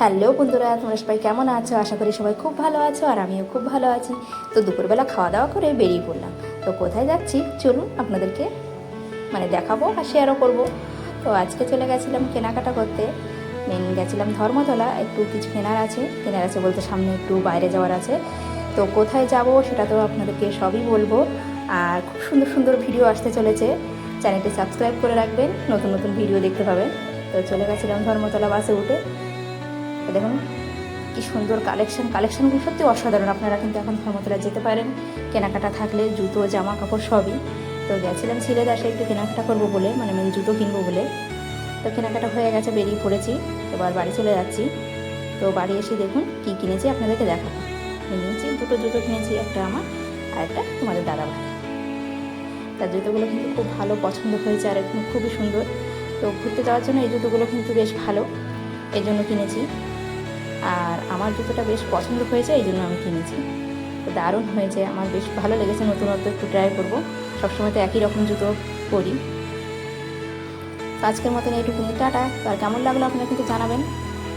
Hello বন্ধুরা, তোমরা সবাই কেমন আছো? আশা করি সবাই খুব ভালো আছো, আর আমিও খুব ভালো আছি। তো দুপুরবেলা খাওয়া দাওয়া করে বেরিয়ে পড়লাম। তো কোথায় যাচ্ছি চলুন আপনাদেরকে দেখাবো আর শেয়ারও করবো। তো আজকে চলে গেছিলাম কেনাকাটা করতে। গেছিলাম ধর্মতলা, একটু কিছু কেনার আছে বলতে সামনে একটু বাইরে যাওয়ার আছে। তো কোথায় যাব সেটা তো আপনাদেরকে সবই বলবো। আর খুব সুন্দর সুন্দর ভিডিও আসতে চলেছে, চ্যানেলটি সাবস্ক্রাইব করে রাখবেন, নতুন নতুন ভিডিও দেখতে পাবেন। তো চলে গেছিলাম ধর্মতলা বাসে উঠে। দেখুন কি সুন্দর কালেকশানগুলো সত্যি অসাধারণ। আপনারা কিন্তু এখন ধর্মতলায় যেতে পারেন কেনাকাটা থাকলে, জুতো জামা কাপড় সবই। তো গেছিলাম সিলেদাসে একটু কেনাকাটা করবো বলে, জুতো কিনবো বলে। তো কেনাকাটা হয়ে গেছে, বেরিয়ে পড়েছি, এবার বাড়ি চলে যাচ্ছি। তো বাড়ি এসে দেখুন কি কিনেছি আপনাদেরকে দেখাবো। নিয়েছি দুটো জুতো কিনেছি, একটা আমার আর একটা তোমাদের দাদাভাই। তার জুতোগুলো কিন্তু খুব ভালো পছন্দ হয়েছে, আর এখন খুবই সুন্দর। তো ঘুরতে যাওয়ার জন্য এই জুতোগুলো কিন্তু বেশ ভালো, এই জন্য কিনেছি। আর আমার জুতোটা বেশ পছন্দ হয়েছে, এই জন্য আমি কিনেছি। তো দারুণ হয়েছে, আমার বেশ ভালো লেগেছে। নতুনত্ব একটু ট্রাই করবো, সবসময় তো একই রকম জুতো পরি। তো আজকের মতন এইটুকুনি, টাটা। আর কেমন লাগলো আপনারা কিন্তু জানাবেন।